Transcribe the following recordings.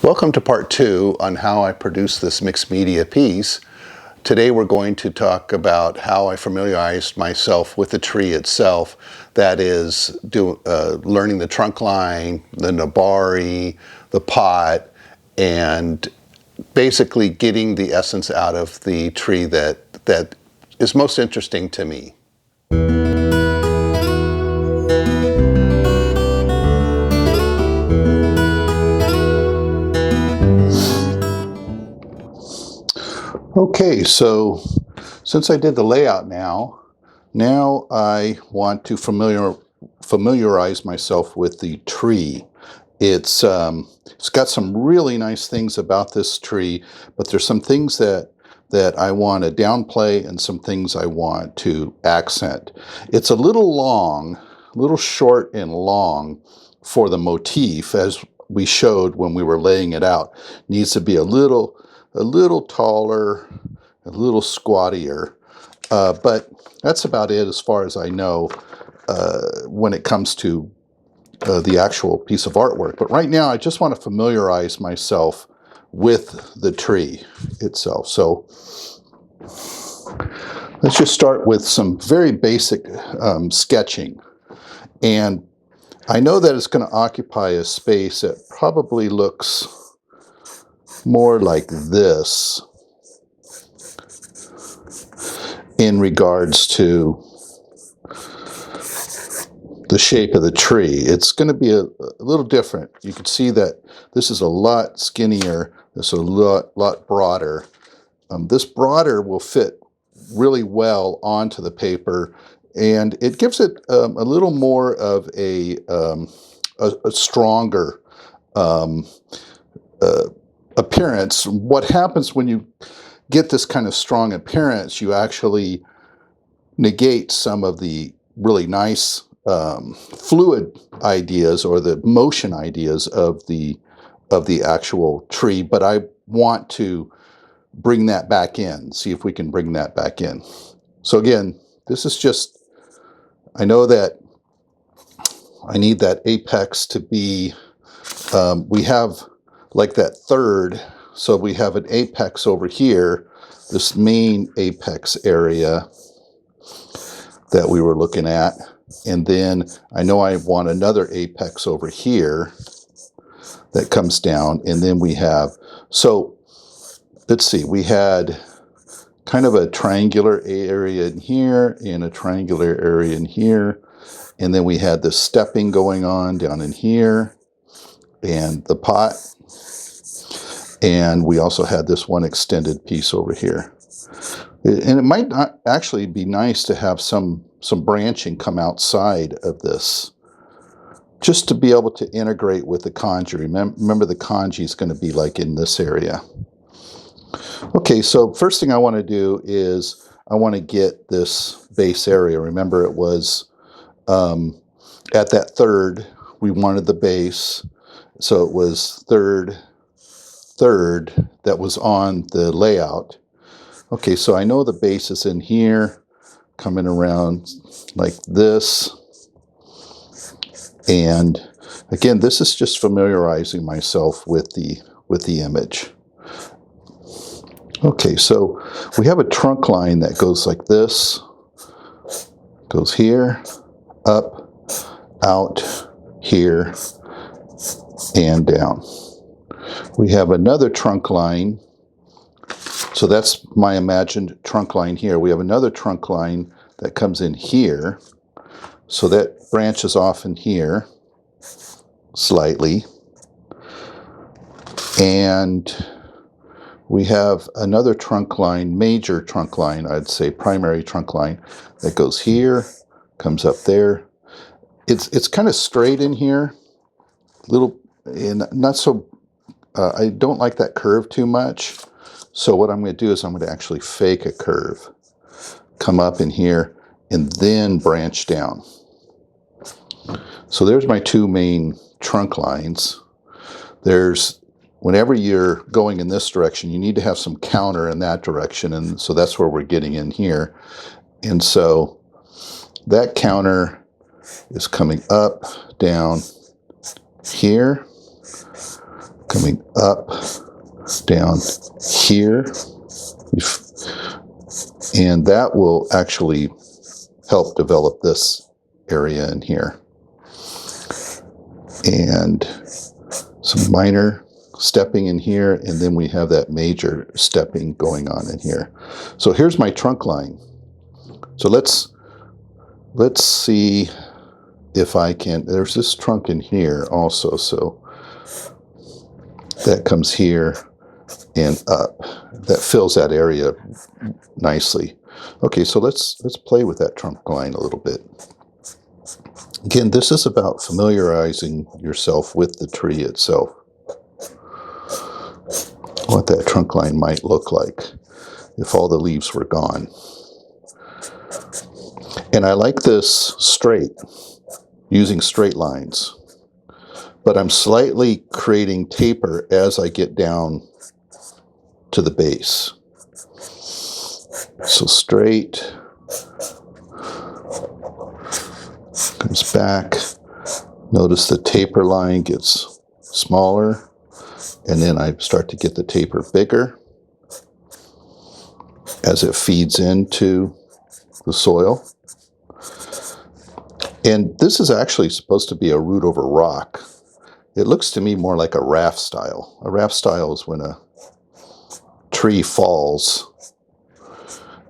Welcome to part 2 on how I produce this mixed media piece. Today we're going to talk about how I familiarized myself with the tree itself. That is, learning the trunk line, the Nabari, the pot, and basically getting the essence out of the tree that is most interesting to me. Okay, so since I did the layout now I want to familiarize myself with the tree. It's got some really nice things about this tree, but there's some things that I want to downplay and some things I want to accent. It's a little short and long for the motif, as we showed when we were laying it out. It needs to be a little taller, a little squattier, but that's about it as far as I know when it comes to the actual piece of artwork. But right now I just want to familiarize myself with the tree itself. So let's just start with some very basic sketching. And I know that it's going to occupy a space that probably looks more like this in regards to the shape of the tree. It's going to be a little different. You can see that this is a lot skinnier, this is a lot broader. This broader will fit really well onto the paper, and it gives it a little more of a stronger appearance. What happens when you get this kind of strong appearance, you actually negate some of the really nice fluid ideas or the motion ideas of the actual tree. But I want to bring that back in, see if we can bring that back in. So again, this is just, I know that I need that apex to be, we have like that third, so we have an apex over here, this main apex area that we were looking at, and then I know I want another apex over here that comes down, and then we have, so let's see, we had kind of a triangular area in here and a triangular area in here, and then we had the stepping going on down in here and the pot, and we also had this one extended piece over here. And it might not actually be nice to have some branching come outside of this, just to be able to integrate with the kanji. Remember the kanji is going to be like in this area. Okay, so first thing I want to do is I want to get this base area. Remember, it was at that third, we wanted the base, so it was third that was on the layout. Okay, so I know the base is in here, coming around like this. And again, this is just familiarizing myself with the image. Okay, so we have a trunk line that goes like this, goes here, up, out, here, and down. We have another trunk line. So that's my imagined trunk line here. We have another trunk line that comes in here. So that branches off in here slightly. And we have another trunk line, major trunk line, I'd say primary trunk line, that goes here, comes up there. It's kind of straight in here, little, and not so, I don't like that curve too much. So what I'm going to do is I'm going to actually fake a curve, come up in here, and then branch down. So there's my two main trunk lines. Whenever you're going in this direction, you need to have some counter in that direction, and so that's where we're getting in here. And so that counter is coming up, down, here, coming up, down here, and that will actually help develop this area in here. And some minor stepping in here, and then we have that major stepping going on in here. So here's my trunk line. So let's see if I can, there's this trunk in here also, so that comes here and up. That fills that area nicely. Okay, so let's play with that trunk line a little bit. Again, this is about familiarizing yourself with the tree itself. What that trunk line might look like if all the leaves were gone. And I like this straight, using straight lines. But I'm slightly creating taper as I get down to the base. So straight, comes back. Notice the taper line gets smaller, and then I start to get the taper bigger as it feeds into the soil. And this is actually supposed to be a root over rock. It looks to me more like a raft style. A raft style is when a tree falls,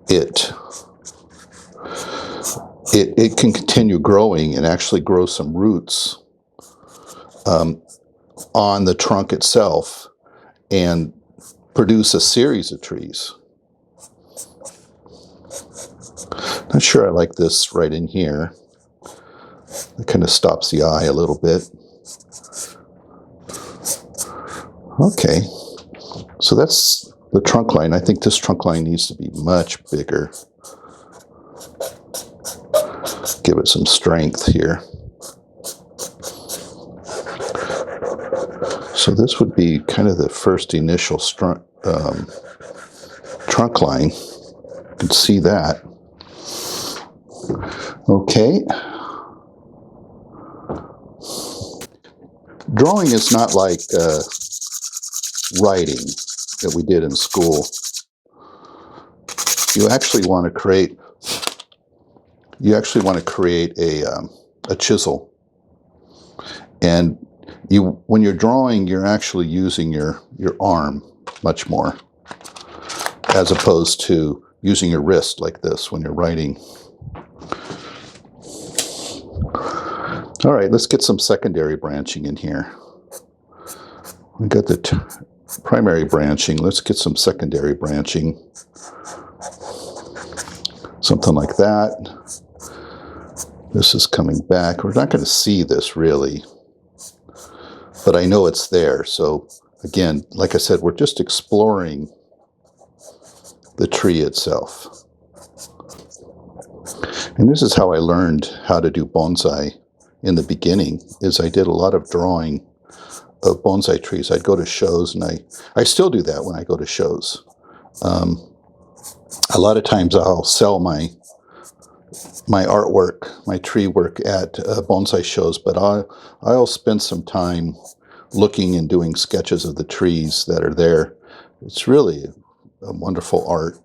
it can continue growing and actually grow some roots on the trunk itself and produce a series of trees. Not sure I like this right in here. It kind of stops the eye a little bit. Okay, so that's the trunk line. I think this trunk line needs to be much bigger. Give it some strength here. So this would be kind of the first initial trunk line. You can see that. Okay. Drawing is not like writing that we did in school. You actually want to create a chisel, and when you're drawing, you're actually using your arm much more, as opposed to using your wrist like this when you're writing. All right, let's get some secondary branching in here. We got the primary branching. Let's get some secondary branching. Something like that. This is coming back. We're not going to see this really, but I know it's there. So again, like I said, we're just exploring the tree itself. And this is how I learned how to do bonsai in the beginning, is I did a lot of drawing of bonsai trees. I'd go to shows, and I still do that when I go to shows. A lot of times I'll sell my artwork, my tree work at bonsai shows, but I'll spend some time looking and doing sketches of the trees that are there. It's really a wonderful art.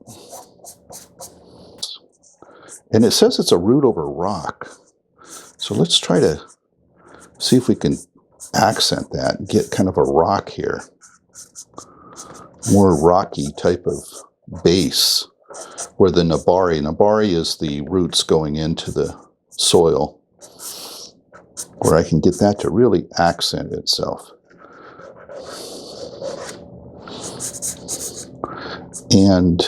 And it says it's a root over rock. So let's try to see if we can accent that and get kind of a rock here. More rocky type of base, where the Nabari is the roots going into the soil, where I can get that to really accent itself. And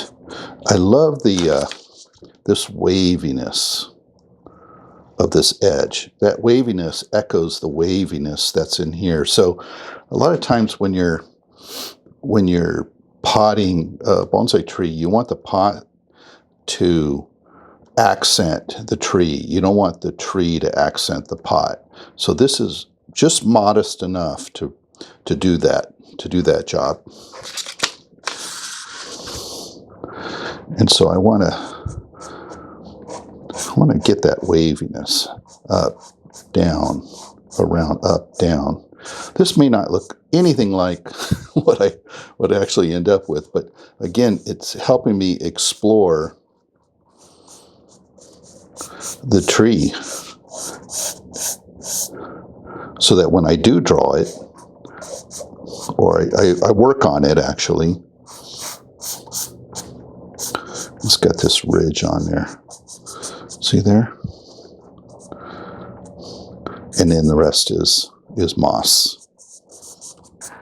I love this waviness of this edge. That waviness echoes the waviness that's in here. So a lot of times when you're potting a bonsai tree, you want the pot to accent the tree. You don't want the tree to accent the pot. So this is just modest enough to do that job. And so I want to get that waviness up, down, around, up, down. This may not look anything like what I would actually end up with, but again, it's helping me explore the tree so that when I do draw it, or I work on it actually, it's got this ridge on there. See there? And then the rest is moss.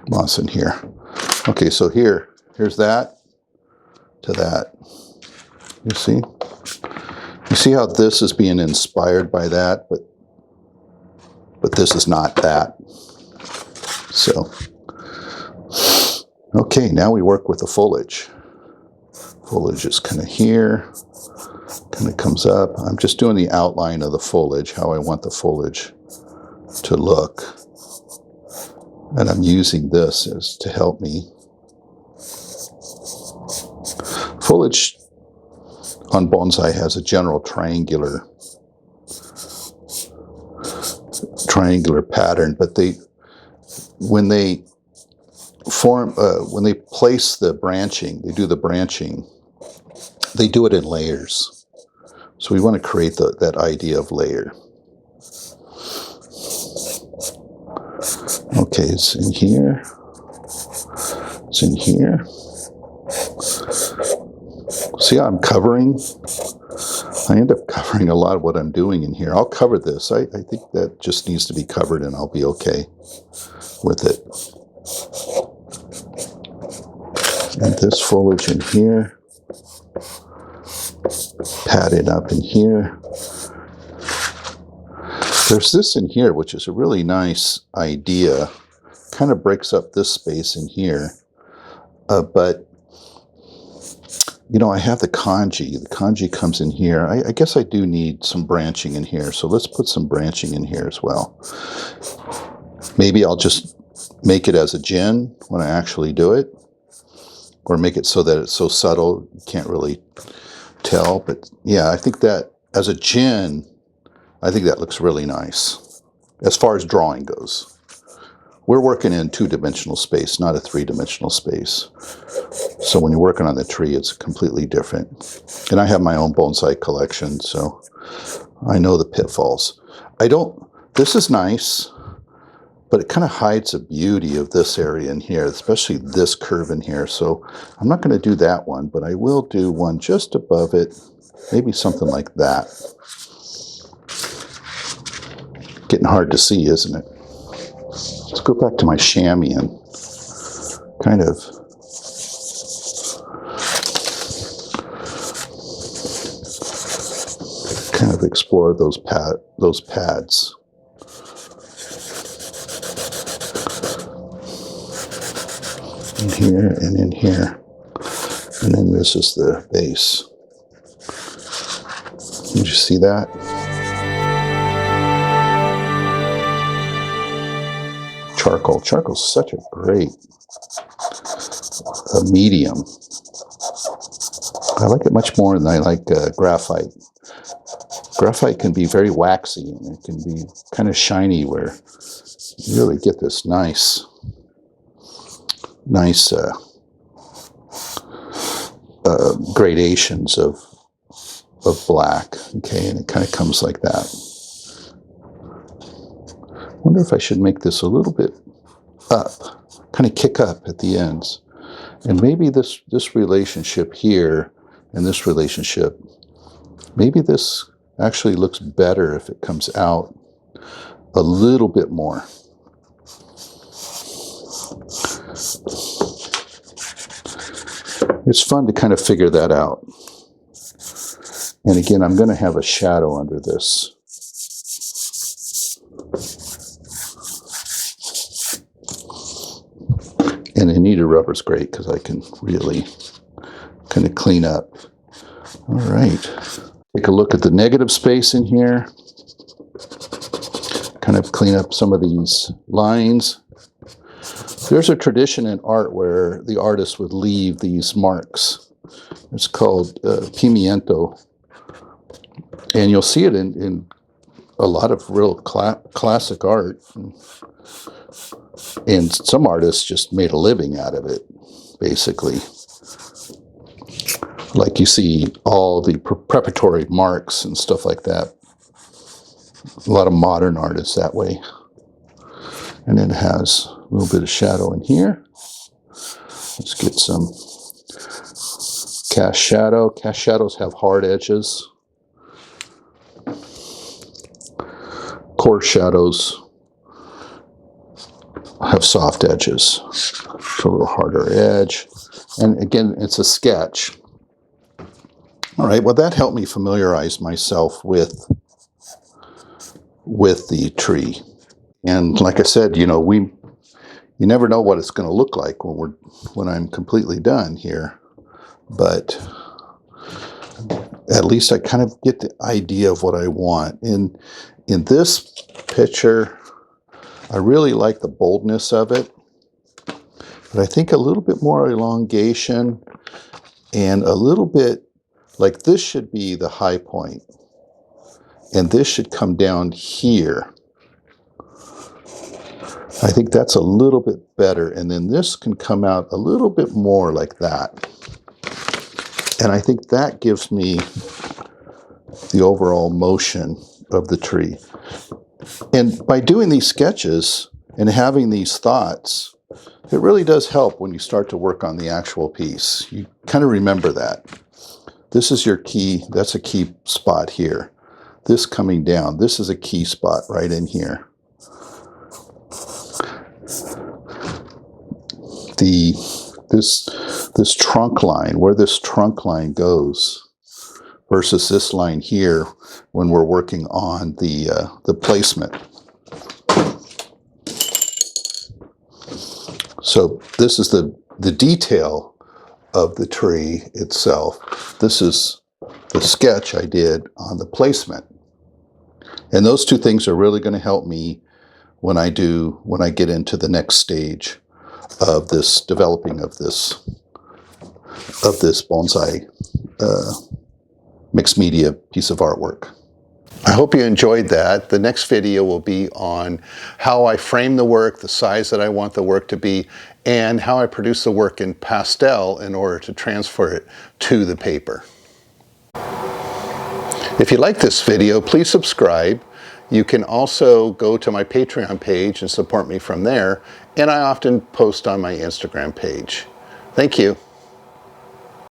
Moss in here. Okay, so here's that to that. You see? You see how this is being inspired by that, but this is not that. So, okay, now we work with the foliage. Foliage is kind of here, kind of comes up. I'm just doing the outline of the foliage, how I want the foliage to look. And I'm using this as to help me. Foliage on bonsai has a general triangular pattern, but when they place the branching, they do the branching, they do it in layers. So we want to create that idea of layer. Okay, it's in here. It's in here. See how I'm covering? I end up covering a lot of what I'm doing in here. I'll cover this. I think that just needs to be covered and I'll be okay with it. And this foliage in here. Padded up in here. There's this in here, which is a really nice idea. Kind of breaks up this space in here. But, you know, I have the kanji. The kanji comes in here. I guess I do need some branching in here. So let's put some branching in here as well. Maybe I'll just make it as a jin when I actually do it. Or make it so that it's so subtle, you can't really tell. But yeah, I think that as a jin, I think that looks really nice as far as drawing goes. We're working in two-dimensional space, not a three-dimensional space. So when you're working on the tree, it's completely different. And I have my own bonsai collection, so I know the pitfalls. This is nice, but it kind of hides the beauty of this area in here, especially this curve in here. So I'm not going to do that one, but I will do one just above it, maybe something like that. Getting hard to see, isn't it? Let's go back to my chamois and kind of explore those pads. In here and in here. And then this is the base. Did you see that? Charcoal. Charcoal's such a great medium. I like it much more than I like graphite. Graphite can be very waxy and it can be kind of shiny where you really get this nice gradations of black. Okay, and it kind of comes like that. I wonder if I should make this a little bit up, kind of kick up at the ends. And maybe this relationship here and this relationship, maybe this actually looks better if it comes out a little bit more. It's fun to kind of figure that out. And again, I'm going to have a shadow under this. And I need a rubber's great because I can really kind of clean up. All right. Take a look at the negative space in here. Kind of clean up some of these lines. There's a tradition in art where the artist would leave these marks. It's called pimiento. And you'll see it in a lot of real classic art. And some artists just made a living out of it, basically. Like you see all the preparatory marks and stuff like that. A lot of modern artists that way. And it has a little bit of shadow in here. Let's get some cast shadow. Cast shadows have hard edges. Coarse shadows have soft edges. So a little harder edge. And again, it's a sketch. All right, well, that helped me familiarize myself with the tree. And like I said, you never know what it's going to look like when I'm completely done here. But at least I kind of get the idea of what I want. In this picture, I really like the boldness of it, but I think a little bit more elongation and a little bit like this should be the high point, and this should come down here. I think that's a little bit better, and then this can come out a little bit more like that. And I think that gives me the overall motion of the tree. And by doing these sketches and having these thoughts, it really does help when you start to work on the actual piece. You kind of remember that. This is your key, that's a key spot here. This coming down, this is a key spot right in here. This trunk line, where this trunk line goes versus this line here when we're working on the placement. So this is the detail of the tree itself. This is the sketch I did on the placement. And those two things are really going to help me when I get into the next stage of this developing of this bonsai mixed media piece of artwork. I hope you enjoyed that. The next video will be on how I frame the work, the size that I want the work to be, and how I produce the work in pastel in order to transfer it to the paper. If you like this video, please subscribe. You can also go to my Patreon page and support me from there, and I often post on my Instagram page. Thank you.